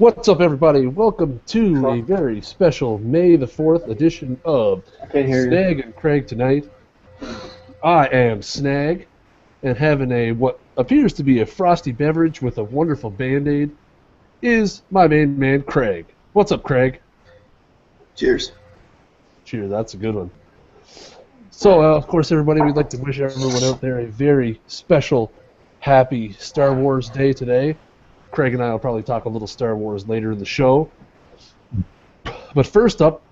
What's up, everybody? Welcome to a very special May the 4th edition of I can't hear you. Snag and Craig Tonight. I am Snag, and having what appears to be a frosty beverage with a wonderful Band-Aid is my main man, Craig. What's up, Craig? Cheers. Cheers, that's a good one. So, of course, everybody, we'd like to wish everyone out there a very special, happy Star Wars Day today. Craig and I will probably talk a little Star Wars later in the show. But first up,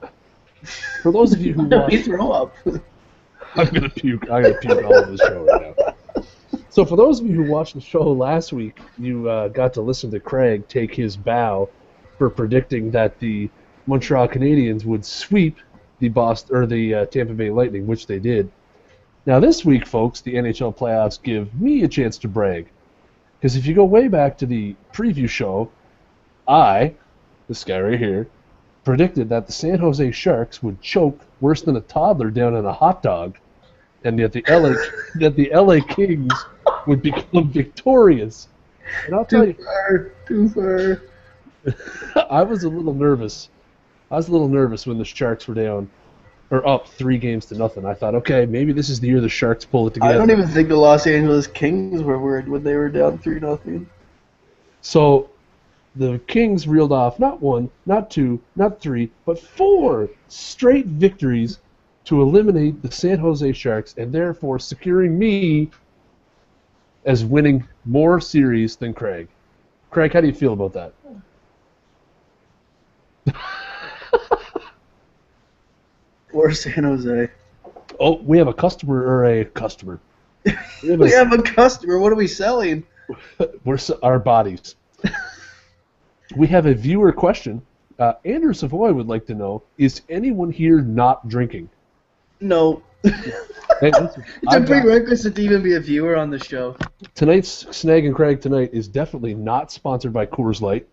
for those of you who watched... You throw up. I'm going to puke all over the show right now. So for those of you who watched the show last week, you got to listen to Craig take his bow for predicting that the Montreal Canadiens would sweep the Tampa Bay Lightning, which they did. Now this week, folks, the NHL Playoffs give me a chance to brag. Because if you go way back to the preview show, this guy right here, predicted that the San Jose Sharks would choke worse than a toddler down in a hot dog, and that the LA Kings would become victorious. And I'll tell you, Too far. I was a little nervous. I was a little nervous when the Sharks were down, or up 3-0. I thought, okay, maybe this is the year the Sharks pull it together. I don't even think the Los Angeles Kings were when they were down 3-0. So the Kings reeled off not one, not two, not three, but 4 straight victories to eliminate the San Jose Sharks and therefore securing me as winning more series than Craig. Craig, how do you feel about that? Or San Jose. Oh, we have a customer or a customer. We have a customer. What are we selling? Our bodies. We have a viewer question. Andrew Savoy would like to know, is anyone here not drinking? No. Hey, listen, It's a prerequisite to even be a viewer on the show. Tonight's Snag and Craig tonight is definitely not sponsored by Coors Light.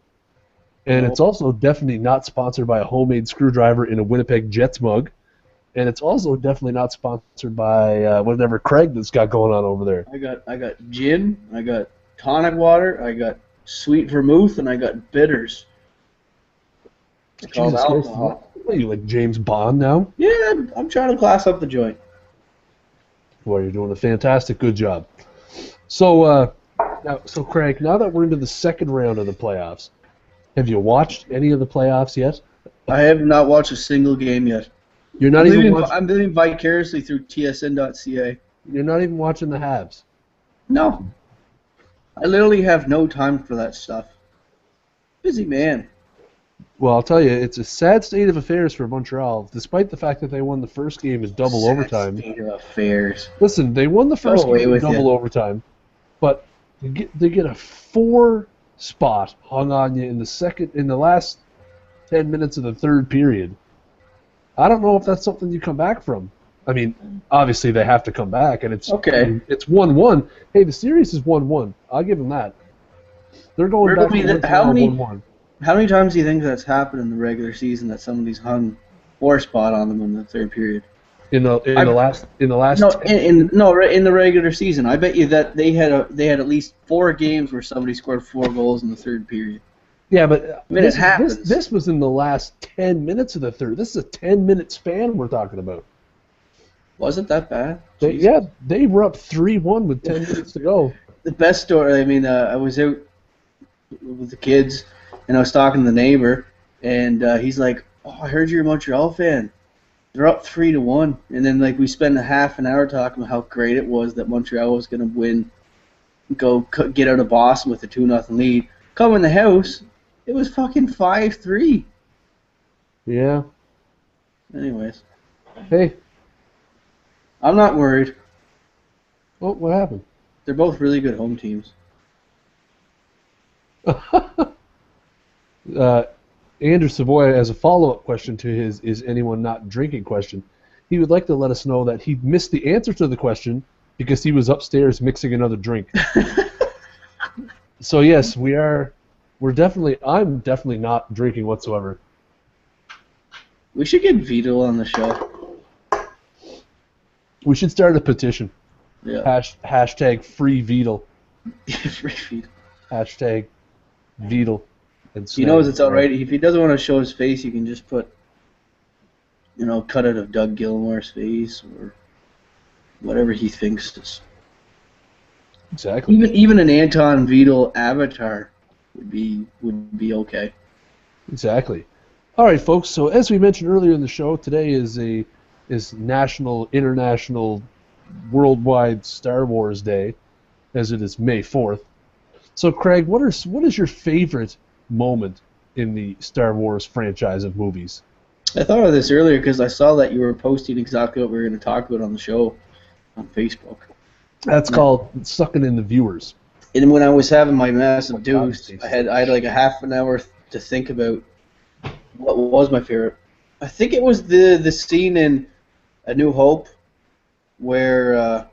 And No. it's also definitely not sponsored by a homemade screwdriver in a Winnipeg Jets mug. And it's also definitely not sponsored by whatever Craig that's got going on over there. I got gin, I got tonic water, I got sweet vermouth, and I got bitters. It's called Jesus Christ, alcohol. what are you, like James Bond now? Yeah, I'm trying to class up the joint. Well, you're doing a fantastic good job. So, Craig, now that we're into the second round of the playoffs, have you watched any of the playoffs yet? I have not watched a single game yet. You're not I'm living vicariously through tsn.ca. You're not even watching the Habs. No. I literally have no time for that stuff. Busy man. Well, I'll tell you, it's a sad state of affairs for Montreal, despite the fact that they won the first game in double overtime. State of affairs. Listen, they won the first away game in with double you. overtime, but they get a 4 spot hung on you in the last 10 minutes of the third period. I don't know if that's something you come back from. I mean, obviously they have to come back, and it's Okay. It's 1-1. Hey, the series is 1-1. I'll give them that. They're going back to How many 1-1. How many times do you think that's happened in the regular season that somebody's hung 4 spot on them in the third period? In the last No, in the regular season. I bet you that they had at least 4 games where somebody scored 4 goals in the third period. Yeah, but I mean, it happens. This was in the last 10 minutes of the third. This is a 10-minute span we're talking about. Was it that bad? They were up 3-1 with 10 minutes to go. The best story, I mean, I was out with the kids, and I was talking to the neighbor, and he's like, "Oh, I heard you're a Montreal fan. They're up 3-1." And then we spent a half an hour talking about how great it was that Montreal was going to win, get out of Boston with a 2-0 lead. Come in the house, it was fucking 5-3. Yeah. Anyways, Hey. I'm not worried. Oh, what happened? They're both really good home teams. Andrew Savoy, as a follow-up question to his "is anyone not drinking" question, he would like to let us know that he missed the answer to the question because he was upstairs mixing another drink. So yes, I'm definitely not drinking whatsoever. We should get Vito on the show. We should start a petition. Yeah. Hashtag free Vito. Free feed. Hashtag Vito. And He knows it's all right. If he doesn't want to show his face, he can just put, cut it of Doug Gilmour's face or whatever he thinks is. Exactly. Even an Anton Vidal avatar would be okay. Exactly. All right, folks. So as we mentioned earlier in the show, today is National, International, Worldwide Star Wars Day, as it is May 4th. So, Craig, what is your favorite moment in the Star Wars franchise of movies? I thought of this earlier because I saw that you were posting exactly what we were going to talk about on the show on Facebook. That's called sucking in the viewers. And when I was having my massive deuce, I had like a half an hour to think about what was my favorite. I think it was the scene in A New Hope where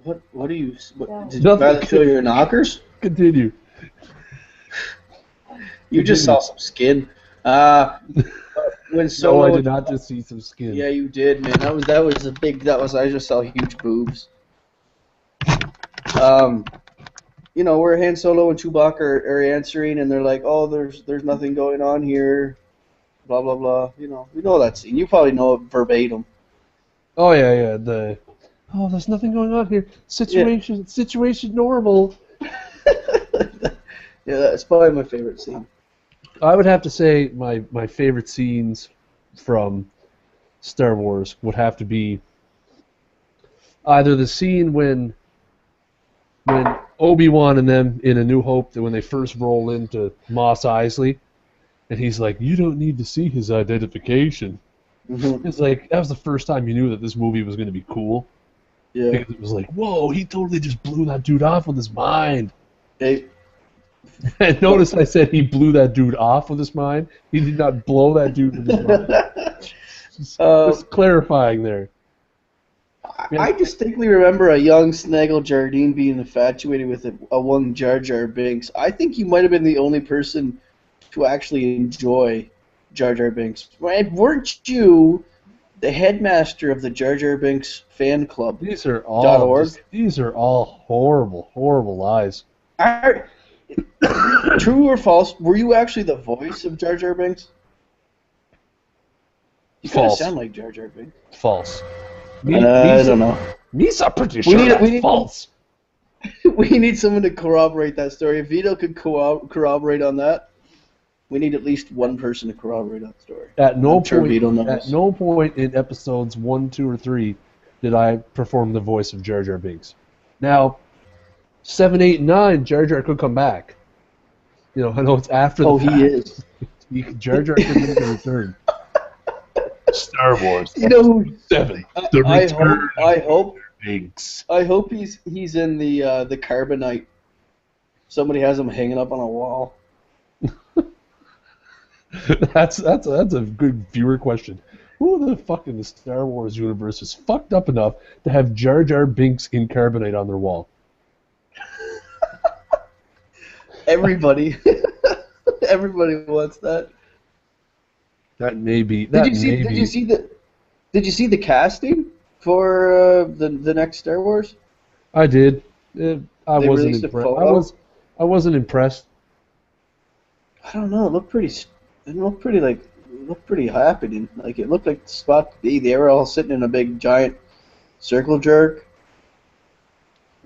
what do you did you rather feel your knockers? Continue. You just saw some skin. When Solo, no, I did not just see some skin. Yeah, you did, man. That was a big. I just saw huge boobs. Where Han Solo and Chewbacca are answering, and they're like, "Oh, there's nothing going on here," blah blah blah. We know that scene. You probably know it verbatim. Oh yeah. There's nothing going on here. Situation normal. Yeah, that's probably my favorite scene. I would have to say my favorite scenes from Star Wars would have to be either the scene when Obi-Wan and them in A New Hope, when they first roll into Mos Eisley, and he's like, "You don't need to see his identification." Mm-hmm. It's like that was the first time you knew that this movie was going to be cool. Yeah. Because it was like, whoa, he totally just blew that dude off with his mind. Hey. And notice I said he blew that dude off with his mind. He did not blow that dude with his mind. Just clarifying there. I distinctly remember a young Snaggle Jardine being infatuated with a one Jar Jar Binks. I think you might have been the only person to actually enjoy Jar Jar Binks. Weren't you the headmaster of the Jar Jar Binks fan club? These are all horrible lies. True or false? Were you actually the voice of Jar Jar Binks? You kind of sound like Jar Jar Binks. False. I don't know. Me's pretty sure that's false. We need someone to corroborate that story. If Vito could corroborate on that, we need at least one person to corroborate that story. At no point in episodes 1, 2, or 3 did I perform the voice of Jar Jar Binks. Now, 7, 8, and 9, Jar Jar could come back. I know it's after the fact. He is. Jar Jar could make a return. Star Wars. 7. The Return of Binks. I hope he's in the Carbonite. Somebody has him hanging up on a wall. That's a good viewer question. Who the fuck in the Star Wars universe is fucked up enough to have Jar Jar Binks in Carbonite on their wall? Everybody. Everybody wants that. That may be. Did you see the casting for the next Star Wars? I did. I wasn't impressed. I wasn't impressed. I don't know. It looked pretty happening. Like it looked like the spot to be. They were all sitting in a big giant circle jerk.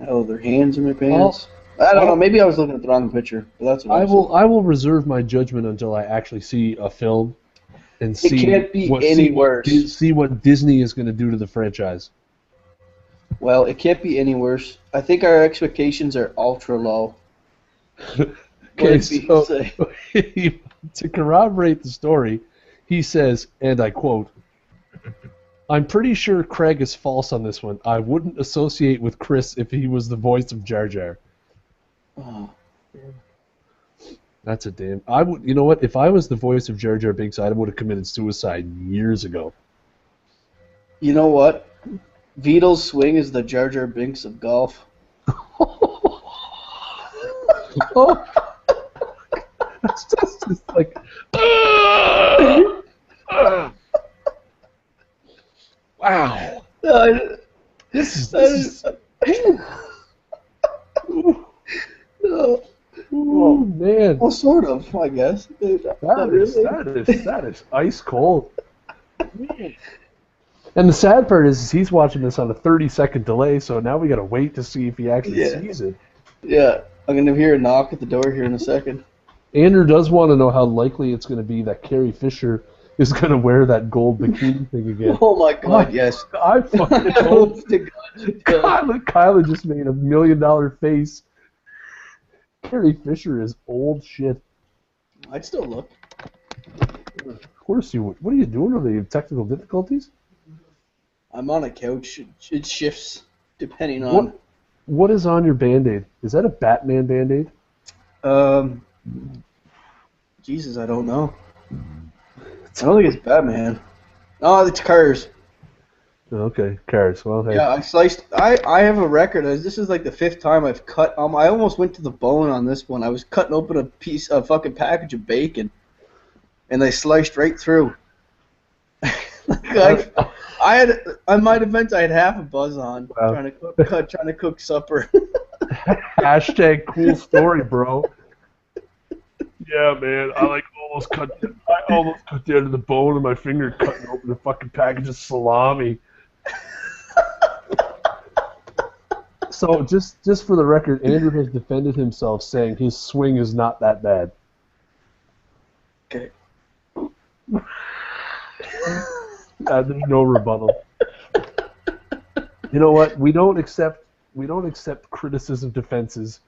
Oh, their hands in their pants. I don't know. Maybe I was looking at the wrong picture. But that's what I will reserve my judgment until I actually see a film and see see what Disney is going to do to the franchise. Well, it can't be any worse. I think our expectations are ultra low. Okay, so to corroborate the story, he says, and I quote, "I'm pretty sure Craig is false on this one. I wouldn't associate with Chris if he was the voice of Jar Jar." Oh, that's a damn. I would. You know what? If I was the voice of Jar Jar Binks, I would have committed suicide years ago. You know what? Vidal's swing is the Jar Jar Binks of golf. Oh. That's just like. Wow. This is. man. Well, sort of, I guess. Not That is ice cold. Man. And the sad part is he's watching this on a 30-second delay, so now we got to wait to see if he actually sees it. Yeah, I'm going to hear a knock at the door here in a second. Andrew does want to know how likely it's going to be that Carrie Fisher is going to wear that gold bikini thing again. Oh my God, yes. I fucking hope Kyla just made $1 million face. Carrie Fisher is old shit. I'd still look. Of course you would. What are you doing? Are they technical difficulties? I'm on a couch. It shifts depending on... What is on your Band-Aid? Is that a Batman Band-Aid? Jesus, I don't know. I don't think it's Batman. Oh, it's Cars. Okay, Cars. Well, hey. Yeah, I sliced... I have a record. This is like the 5th time I've cut... I almost went to the bone on this one. I was cutting open a fucking package of bacon, and they sliced right through. On my defense, I had half a buzz on trying to cook supper. Hashtag cool story, bro. Yeah, man. I almost cut the end of the bone of my finger cutting open a fucking package of salami. So just for the record, Andrew has defended himself, saying his swing is not that bad. Okay. There's no rebuttal. You know what? We don't accept criticism defenses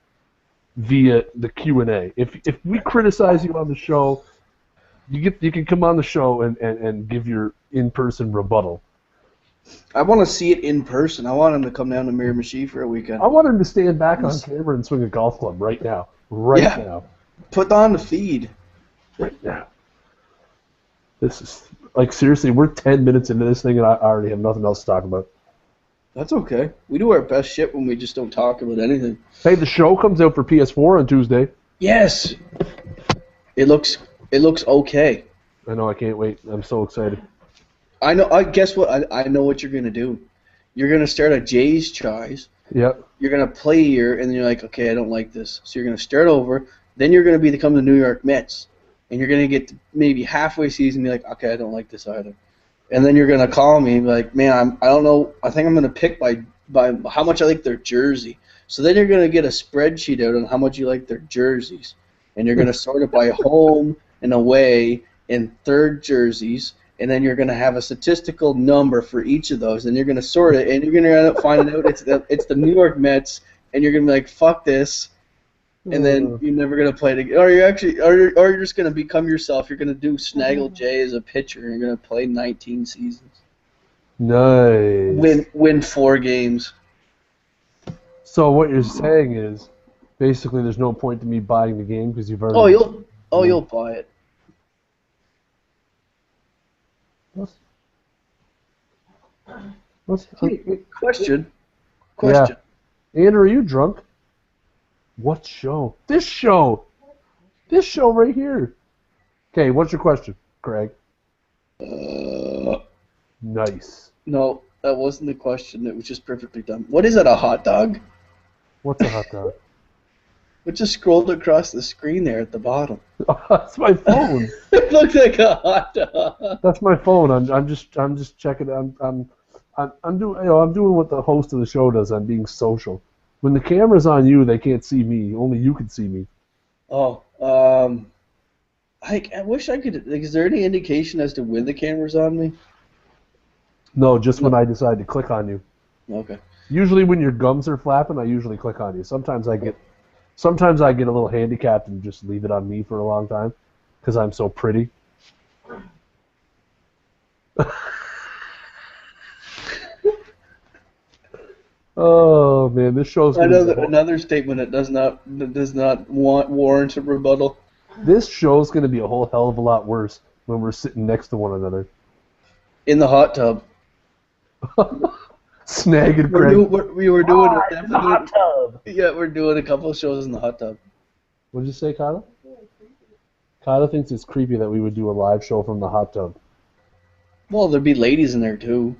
via the Q&A. If we criticize you on the show, you can come on the show and give your in-person rebuttal. I want to see it in person. I want him to come down to Miramichi for a weekend. I want him to stand back on camera and swing a golf club right now. Now. Put on the feed. Right now. This is, seriously, we're 10 minutes into this thing and I already have nothing else to talk about. That's okay. We do our best shit when we just don't talk about anything. Hey, the show comes out for PS4 on Tuesday. Yes. It looks okay. I know, I can't wait. I'm so excited. I know. Guess what? I know what you're gonna do. You're gonna start at Jay's Chais. Yep. You're gonna play here, and then you're like, okay, I don't like this. So you're gonna start over. Then you're gonna become the New York Mets, and you're gonna get to maybe halfway season, and be like, okay, I don't like this either. And then you're gonna call me, and be like, man, I don't know. I think I'm gonna pick by how much I like their jersey. So then you're gonna get a spreadsheet out on how much you like their jerseys, and you're gonna sort it by home and away and third jerseys. And then you're going to have a statistical number for each of those, and you're going to sort it, and you're going to end up finding out it's the New York Mets, and you're going to be like, fuck this, and then you're never going to play it again. Or you're just going to become yourself. You're going to do Snaggle J as a pitcher, and you're going to play 19 seasons. Nice. Win 4 games. So what you're saying is, basically, there's no point to me buying the game because you've already... You'll buy it. Question. Yeah. Andrew, are you drunk? What show? This show right here. Okay, what's your question, Craig? Nice. No, that wasn't the question. It was just perfectly done. What is it, a hot dog? What's a hot dog? It just scrolled across the screen there at the bottom. That's my phone. It looks like a hot dog. That's my phone. I'm just checking. I'm doing what the host of the show does. I'm being social. When the camera's on you, they can't see me. Only you can see me. Oh, I wish I could. Is there any indication as to when the camera's on me? No, just when I decide to click on you. Okay. Usually when your gums are flapping, I usually click on you. Sometimes I get a little handicapped and just leave it on me for a long time because I'm so pretty. Oh man, this show's another statement that does not warrant a rebuttal. This show's going to be a whole hell of a lot worse when we're sitting next to one another in the hot tub. Snag and Craig. We were doing in the hot tub. Yeah, we're doing a couple of shows in the hot tub. What did you say, Kyla? Kyla thinks it's creepy that we would do a live show from the hot tub. Well, there'd be ladies in there too.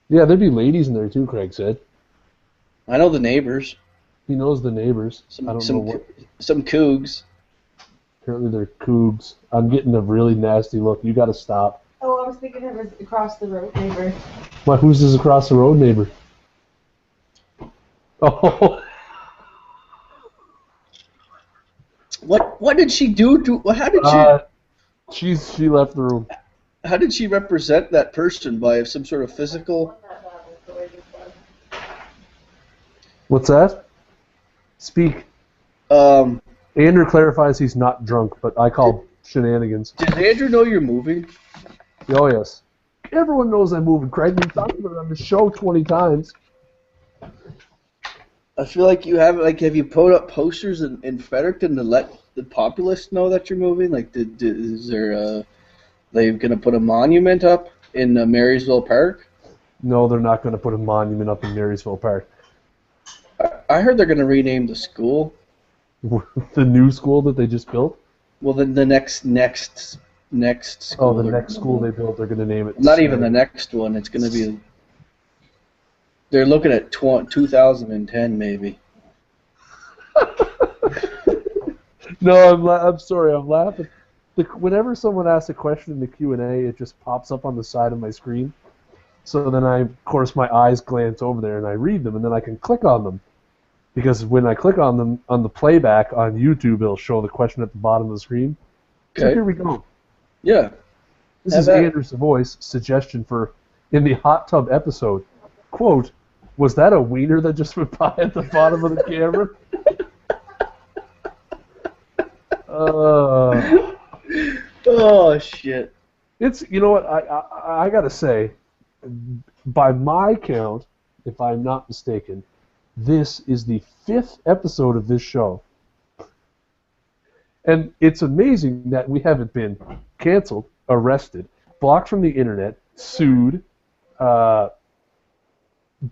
Yeah, there'd be ladies in there too, Craig said. I know the neighbors. He knows the neighbors. Some cougs. Apparently they're cougs. I'm getting a really nasty look. You got to stop. Oh, I was thinking of his across the road neighbor. What? Who's this across the road neighbor? Oh. What did she do to? How did She left the room. How did she represent that person by some sort of physical? What's that? Speak. Andrew clarifies he's not drunk, but I call shenanigans. Did Andrew know you're moving? Oh, yes. Everyone knows I'm moving, Craig. We've talked about it on the show 20 times. I feel like you have you put up posters in Fredericton to let the populace know that you're moving? Like, is there they gonna put a monument up in Marysville Park? No, they're not going to put a monument up in Marysville Park. I heard they're gonna rename the school. The new school that they just built? Well, then the next school. Oh, the next school they built, they're going to name it. Not even the next one. It's going to be. They're looking at 2010 maybe. No, I'm sorry. I'm laughing. Whenever someone asks a question in the Q&A, it just pops up on the side of my screen. So then of course, my eyes glance over there and I read them, and then I can click on them. Because when I click on them on the playback on YouTube, it'll show the question at the bottom of the screen. Okay. So here we go. Yeah. This is Andrew Savoy's suggestion for in the hot tub episode. Quote, was that a wiener that just went by at the bottom of the camera? Oh, shit. It's, you know what, I gotta say, by my count, if I'm not mistaken, this is the 5th episode of this show. And it's amazing that we haven't been canceled, arrested, blocked from the internet, sued,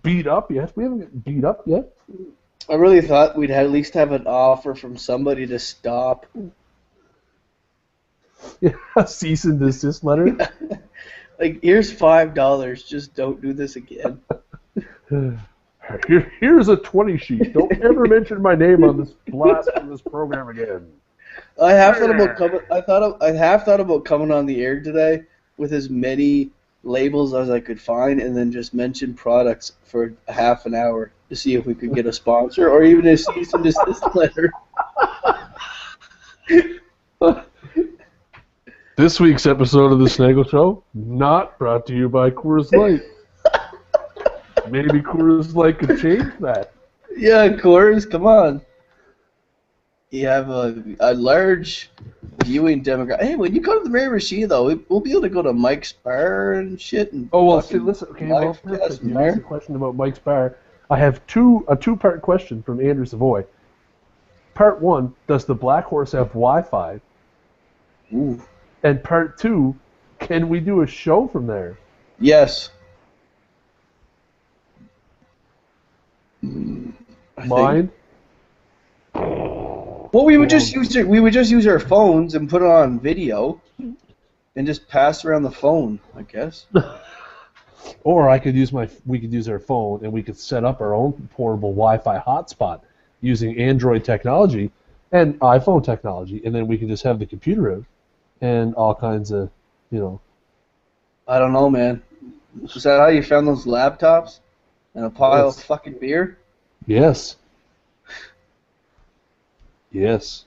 beat up yet. We haven't gotten beat up yet. I really thought we'd at least have an offer from somebody to stop. Yeah, a cease and desist letter. Like, here's $5. Just don't do this again. Here's a 20 sheet. Don't ever mention my name on this blast on this program again. I half thought about coming on the air today with as many labels as I could find, and then just mention products for half an hour to see if we could get a sponsor or even a cease and desist letter. This week's episode of the Snaggle Show not brought to you by Coors Light. Maybe Coors Light could change that. Yeah, Coors, come on. You have a large viewing demographic. Hey, when you go to the Mary Machine, though, we'll be able to go to Mike's Bar and shit. And oh, well, see, listen, okay, well, perfect. You asked a question about Mike's Bar. I have a two-part question from Andrew Savoy. Part 1, does the Black Horse have Wi-Fi? Ooh. And part 2, can we do a show from there? Yes. Mine? Well, we would just use our phones and put it on video, and just pass around the phone, I guess. Or we could use our phone and we could set up our own portable Wi-Fi hotspot using Android technology and iPhone technology, and then we can just have the computer out and all kinds of, you know. I don't know, man. Is that how you found those laptops and a pile of fucking beer? Yes. Yes.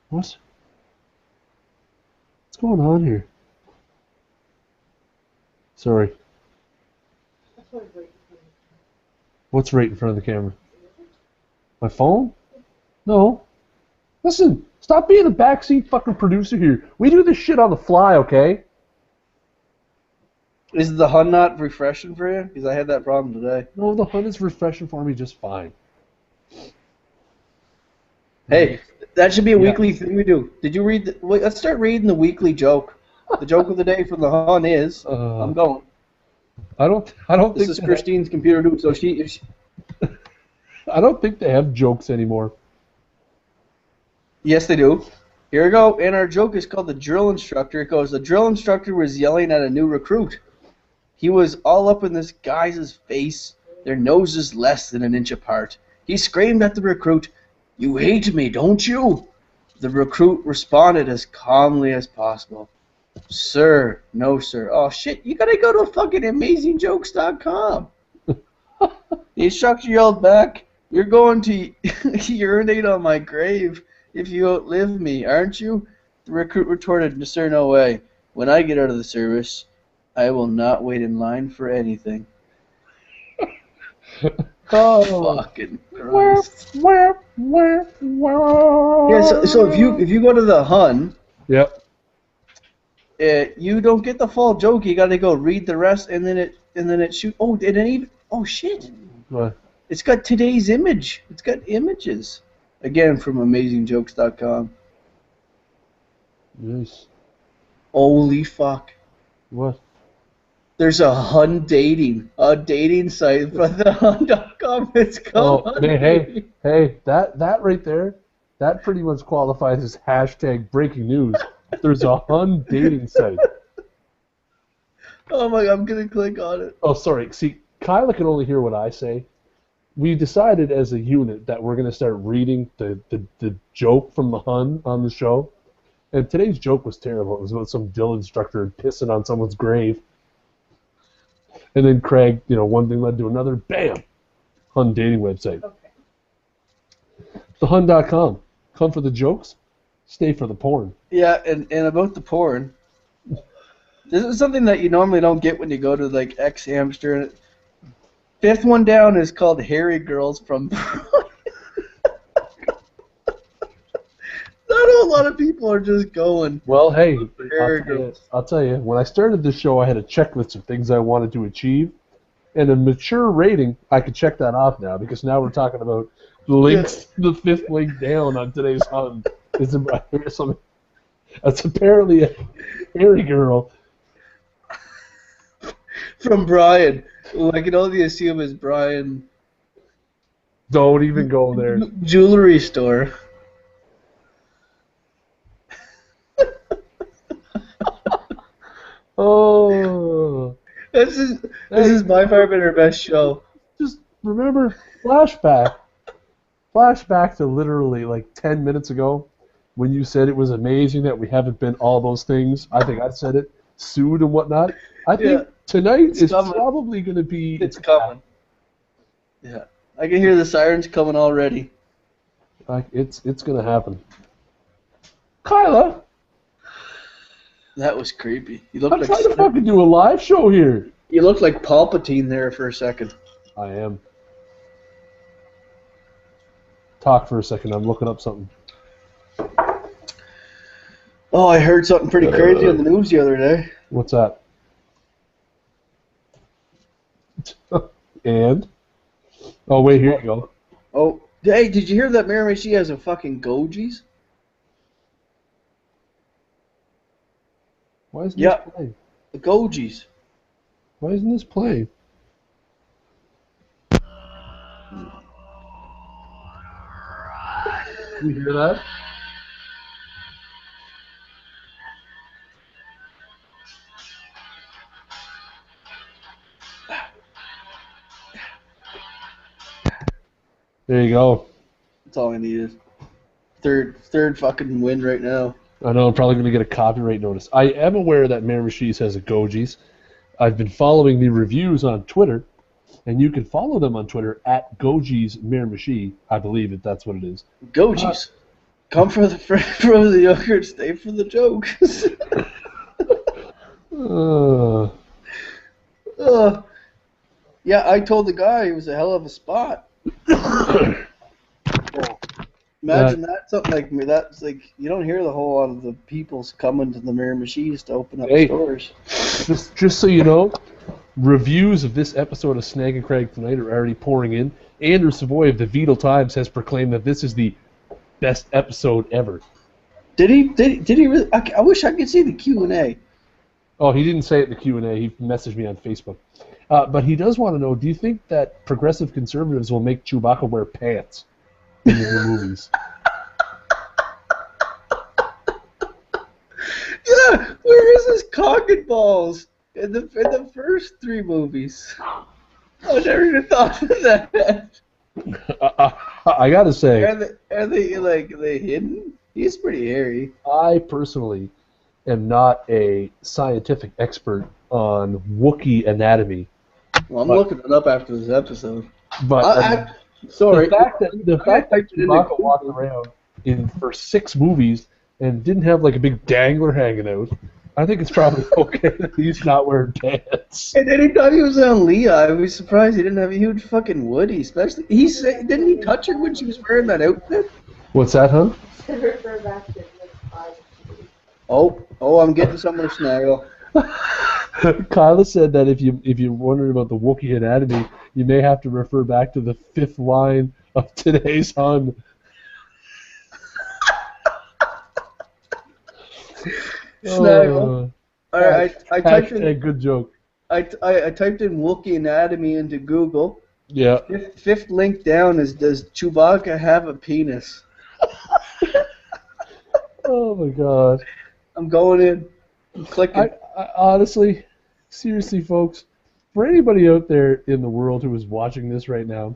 What's going on here? Sorry. What's right in front of the camera? My phone? No. Listen, stop being a backseat fucking producer here. We do this shit on the fly, okay? Is the HUD not refreshing for you? Because I had that problem today. No, the HUD is refreshing for me just fine. Hey, that should be a weekly thing we do. Did you read? Let's start reading the weekly joke. The joke of the day from the HUN is, I'm going. I don't This think is Christine's computer too, so she I don't think they have jokes anymore. Yes, they do. Here we go. And our joke is called the drill instructor. It goes, the drill instructor was yelling at a new recruit. He was all up in this guy's face, their noses less than an inch apart. He screamed at the recruit, "You hate me, don't you?" The recruit responded as calmly as possible. Sir, no sir. Oh shit, you gotta go to fucking AmazingJokes.com. The instructor yelled back, "You're going to urinate on my grave if you outlive me, aren't you?" The recruit retorted, "Sir, no way. When I get out of the service, I will not wait in line for anything." Oh, Fucking Christ. Yeah, so if you go to the Hun, yep. you don't get the full joke. You got to go read the rest, and then it shoot. Oh, and then even shit! What? It's got today's image. It's got images. Again from AmazingJokes.com. Yes. Holy fuck! What? There's a dating site for the Hun.com. It's called Hun Dating. Hey, that right there, that pretty much qualifies as hashtag breaking news. There's a Hun dating site. Oh my God, I'm gonna click on it. Oh, sorry. See, Kyla can only hear what I say. We decided as a unit that we're going to start reading the joke from the Hun on the show. And today's joke was terrible. It was about some drill instructor pissing on someone's grave. And then Craig, one thing led to another. Bam! Hun dating website. Okay. The Hun.com. Come for the jokes, stay for the porn. Yeah, and about the porn, this is something that you normally don't get when you go to like X Hamster. Fifth one down is called Hairy Girls from. Not a lot of people are just going. Well, hey, Hairy Girls. I'll tell you, when I started this show, I had a checklist of things I wanted to achieve. And a mature rating, I could check that off now, because now we're talking about links, the fifth link down on today's Hun. That's apparently a hairy girl. From Brian. I can only assume it's Brian. Don't even go there. Jewelry store. Oh. This is by far been our best show. Just remember, flashback to literally like 10 minutes ago when you said it was amazing that we haven't been all those things. I think I said it, sued and whatnot. I think tonight is probably going to be... It's coming. Yeah. I can hear the sirens coming already. Like it's going to happen. Kyla! That was creepy. I'm trying to fucking do a live show here. You look like Palpatine there for a second. I am. Talk for a second. I'm looking up something. Oh, I heard something pretty crazy on the news the other day. What's that? And? Oh, wait, here you go. Oh, hey, did you hear that Mary Michie has a fucking Gojies? Why isn't this playing? The Gojies. Why isn't this playing? You hear that? There you go. That's all I needed. Third fucking win right now. I know I'm probably going to get a copyright notice. I am aware that Mary Michie has a Goji's. I've been following the reviews on Twitter, and you can follow them on Twitter at Goji's Mary Michie. I believe that's what it is. Goji's. Come for the yogurt, stay for the jokes. Yeah, I told the guy it was a hell of a spot. Imagine that, something like me. That's like, you don't hear the whole lot of the people's coming to the Mary Michie's to open up stores. Just so you know, reviews of this episode of Snag Craig tonight are already pouring in. Andrew Savoy of the Vital Times has proclaimed that this is the best episode ever. Did he really? I wish I could see the Q&A. Oh, he didn't say it in the Q&A. He messaged me on Facebook. But he does want to know, do you think that progressive conservatives will make Chewbacca wear pants in the new movies? Yeah, where is his cock and balls in the first three movies? I never even thought of that. I gotta say, Are they hidden? He's pretty hairy. I personally am not a scientific expert on Wookiee anatomy, Well, I'm but looking it up after this episode. but I mean, Sorry. the I fact that typed it into Chewbacca walked Google. around for 6 movies and didn't have like a big dangler hanging out, I think it's probably okay that he's not wearing pants. And anytime he was on Leah, I was surprised he didn't have a huge fucking Woody. Especially, didn't he touch her when she was wearing that outfit? What's that, huh? To refer back to the 5. Oh, I'm getting somewhere, Snaggle. Kyla said that if you're wondering about the Wookiee anatomy, you may have to refer back to the 5th line of today's Hun. Snaggle. Alright, I typed in Hashtag good joke. I typed in Wookiee anatomy into Google. Yeah. Fifth link down is, does Chewbacca have a penis? Oh my god. I'm going in. I'm clicking. I honestly, seriously, folks, for anybody out there in the world who is watching this right now,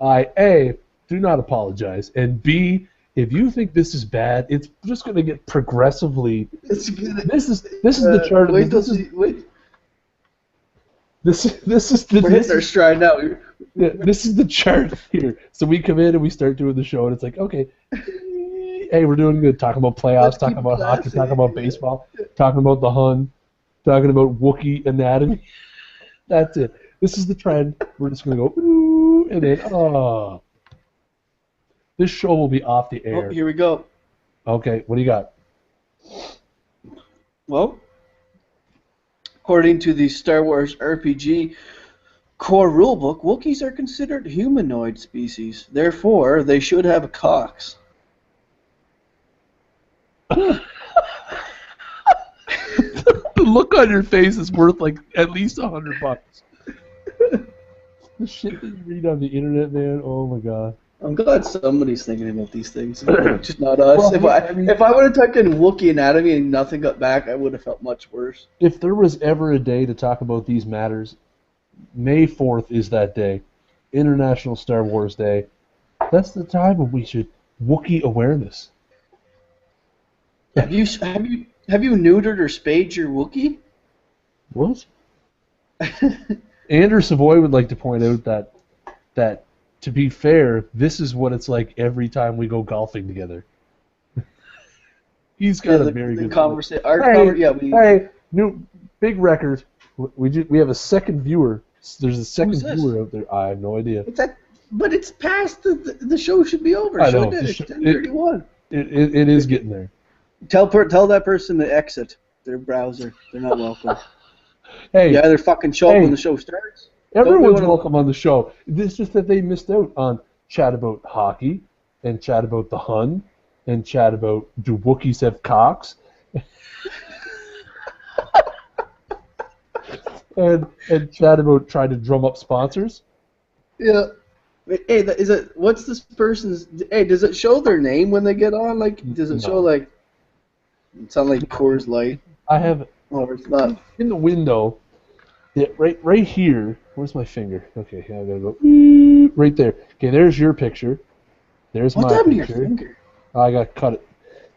A, do not apologize, and B, if you think this is bad, it's just going to get progressively. This is the chart. Wait, This is the. we're hitting our stride now. Yeah, this is the chart here. So we come in and we start doing the show, and it's like, okay, hey, we're doing good. Talking about playoffs, Let's talking keep about hockey, classy. talking about baseball, talking about the Hun, talking about Wookiee anatomy. That's it. This is the trend. We're just going to go, ooh, and then, oh. This show will be off the Oh, air. here we go. Okay, what do you got? Well, according to the Star Wars RPG core rulebook, Wookiees are considered humanoid species. Therefore, they should have cocks. The look on your face is worth like at least $100. The shit that you read on the internet, man. Oh my god. I'm glad somebody's thinking about these things, just not us. Well, If I would have typed in Wookiee anatomy and nothing got back, I would have felt much worse. If there was ever a day to talk about these matters, May 4th is that day. International Star Wars Day. That's the time when we should Wookiee awareness. Have you neutered or spayed your Wookiee? What? Andrew Savoy would like to point out that to be fair, this is what it's like every time we go golfing together. He's got a very good conversation. Hey, new big record. We have a second viewer. There's a second Who's this? viewer out there. I have no idea. But it's past the show should be over. I know. It's 10:31. It is getting there. Tell that person to exit their browser. They're not welcome. Hey, You either fucking show up when the show starts. everyone's welcome on the show. It's just that they missed out on chat about hockey and chat about the Hun and chat about do Wookiees have cocks and chat about trying to drum up sponsors. Yeah. Hey, what's this person's? Hey, does it show their name when they get on? Like, does it show like? It sounds like Coors Light. I have Oh, it's not. in the window. Yeah, right here. Where's my finger? Okay, I gotta go right there. Okay, there's your picture. There's What my happened to your picture. finger? I got cut it.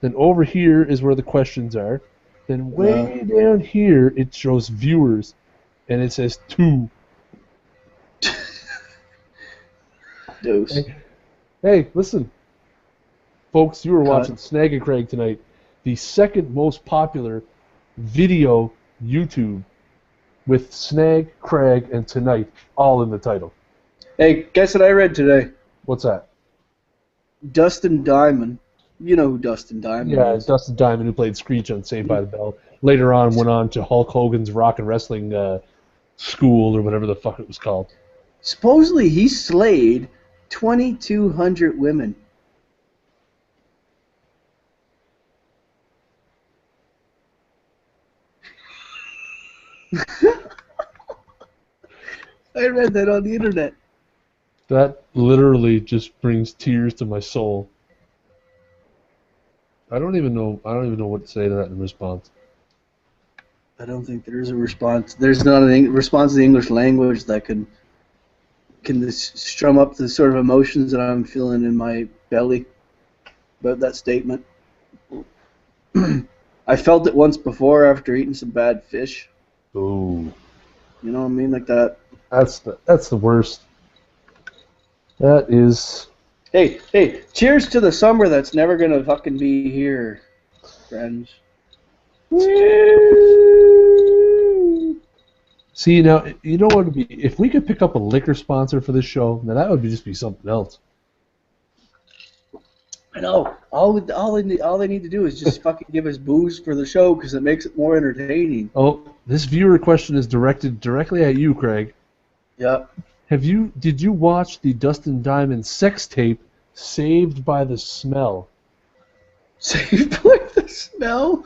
Then over here is where the questions are. Then way down here it shows viewers, and it says 2. Dose. Hey, listen, folks, you were watching Snag Craig tonight, the second most popular video YouTube with Snag, Craig, and Tonight all in the title. Hey, guess what I read today? What's that? Dustin Diamond. You know who Dustin Diamond Yeah, is. it's Dustin Diamond, who played Screech on Saved by the Bell. Later on, went on to Hulk Hogan's Rock and Wrestling School or whatever the fuck it was called. Supposedly he slayed 2,200 women. I read that on the internet. That literally just brings tears to my soul. I don't even know what to say to that in response. I don't think there's a response. There's not a response to the English language that can strum up the sort of emotions that I'm feeling in my belly. about that statement. I felt it once before after eating some bad fish. Ooh, You know what I mean? Like that. that's the worst. That is. Hey, cheers to the summer that's never gonna fucking be here, friends. See, now, you know what would be, if we could pick up a liquor sponsor for this show, now that would just be something else. I know. All they need to do is just fucking give us booze for the show because it makes it more entertaining. Oh, this viewer question is directed directly at you, Craig. Yeah. Did you watch the Dustin Diamond sex tape, Saved by the Smell? Saved by the Smell?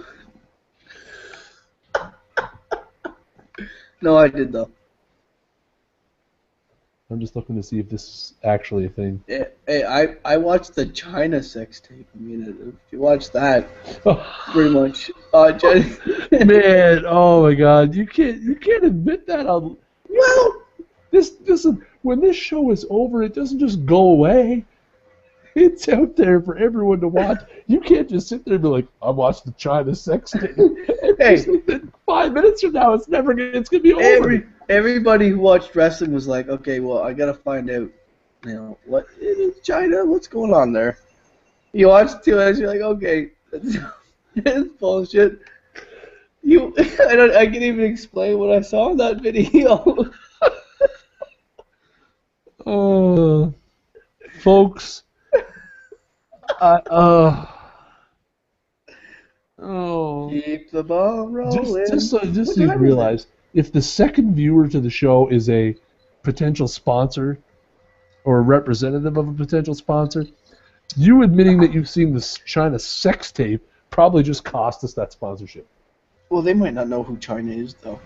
No, I did though. I'm just looking to see if this is actually a thing. Hey, I watched the China sex tape. I mean, if you watch that, pretty much. Man, oh my God, you can't admit that on. Well, This when this show is over, it doesn't just go away. It's out there for everyone to watch. You can't just sit there and be like, I watched the China sex tape. Hey, 5 minutes from now, it's gonna be over. everybody who watched wrestling was like, okay, well, I gotta find out, what is China? What's going on there? You watch 2 hours, you're like, okay, that's bullshit. I can't even explain what I saw in that video. Folks, Keep the ball rolling. just so you realize, if the second viewer to the show is a potential sponsor or a representative of a potential sponsor, you admitting that you've seen this China sex tape probably just cost us that sponsorship. Well, they might not know who China is, though.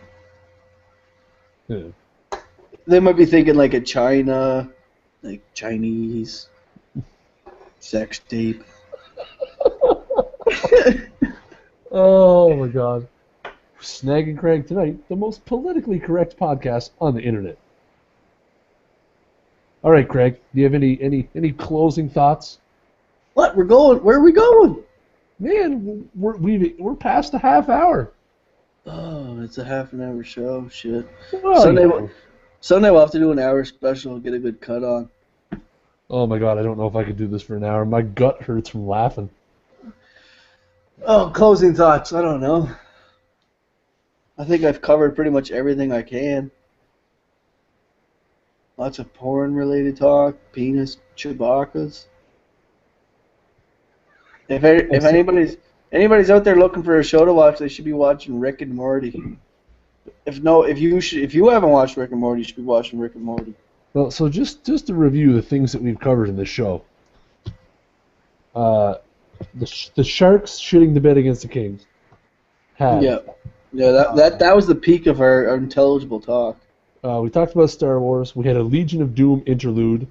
Yeah. They might be thinking like a China, like Chinese sex tape. Oh my God. Snag Craig tonight, the most politically correct podcast on the internet. All right, Craig, do you have any closing thoughts? What? We're going? Where are we going? Man, we're past a half hour. Oh, it's a half an hour show. Shit. Well, Sunday we'll have to do an hour special. Get a good cut on. Oh my God, I don't know if I could do this for an hour. My gut hurts from laughing. Oh, closing thoughts. I don't know. I think I've covered pretty much everything I can. Lots of porn-related talk, penis, Chewbacca's. If anybody's out there looking for a show to watch, they should be watching Rick and Morty. If you haven't watched Rick and Morty, you should be watching Rick and Morty. Well, so just to review the things that we've covered in this show. The Sharks shitting the bed against the Kings. Yeah, that was the peak of our intelligible talk. We talked about Star Wars. We had a Legion of Doom interlude.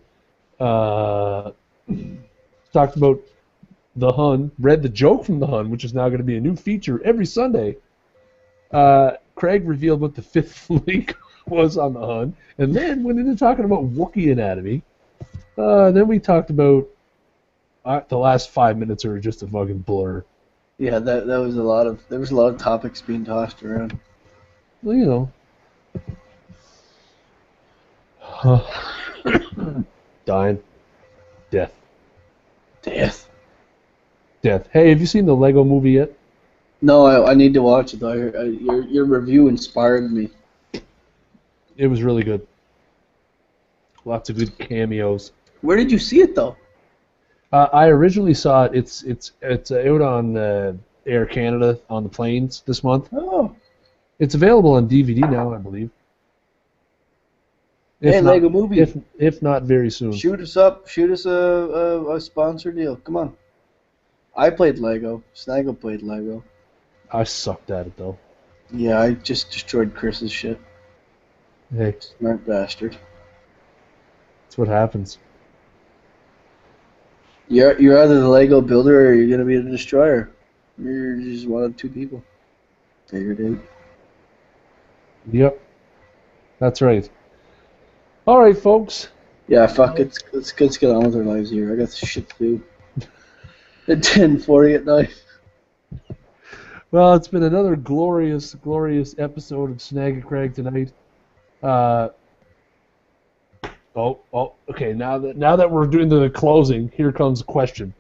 Talked about the Hun. Read the joke from the Hun, which is now going to be a new feature every Sunday. Craig revealed what the fifth link was on the Hun, and then went into talking about Wookiee anatomy. Then we talked about the last 5 minutes are just a fucking blur. Yeah, there was a lot of topics being tossed around. Well, you know. Dying. Death. Hey, have you seen the Lego movie yet? No, I need to watch it though. Your review inspired me. It was really good. Lots of good cameos. Where did you see it though? I originally saw it. It's out on Air Canada on the planes this month. Oh. It's available on DVD now, I believe. Lego movie. If not very soon. Shoot us up. Shoot us a sponsor deal. Come on. I played Lego. Snaggle played Lego. I sucked at it though. Yeah, I just destroyed Chris's shit. Hey, Smart bastard. that's what happens. You're either the Lego builder or you're gonna be the destroyer. You're just one of two people. Figured out. Yep, that's right. All right, folks. Yeah, fuck it. Let's get on with our lives here. I got shit to do. At 10:40 at night. Well, it's been another glorious, glorious episode of Snag Craig tonight. Okay. Now that we're doing the closing, here comes a question.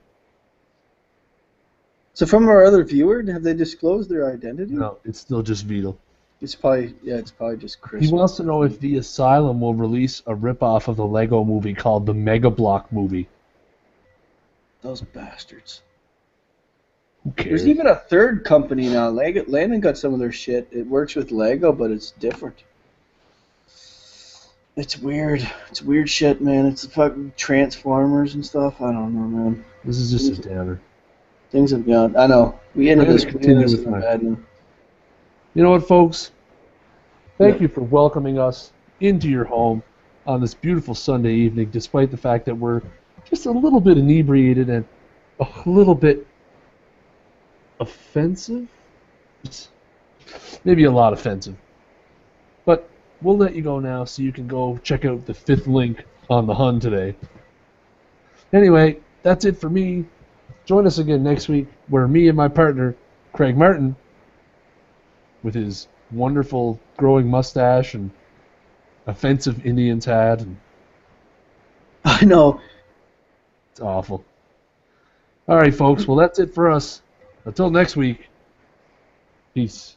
So from our other viewer, have they disclosed their identity? No, it's still just Vito. It's probably just Chris. He wants to know if the Asylum will release a ripoff of the Lego movie called the Mega Block movie. Those bastards. Who cares? There's even a third company now. Landon got some of their shit. It works with Lego, but it's different. It's weird. It's weird shit, man. It's fucking Transformers and stuff. I don't know, man. This is just a downer. Things have gone. I know. We ended I'm this. gonna continue with in a my- bad mood. You know what, folks? Thank you for welcoming us into your home on this beautiful Sunday evening, despite the fact that we're just a little bit inebriated and a little bit offensive. Maybe a lot offensive. But we'll let you go now so you can go check out the 5th link on the Hun today. Anyway, that's it for me. Join us again next week where me and my partner, Craig Martin, with his wonderful growing mustache and offensive Indians hat, and I know. it's awful. All right, folks. Well, that's it for us. Until next week, peace.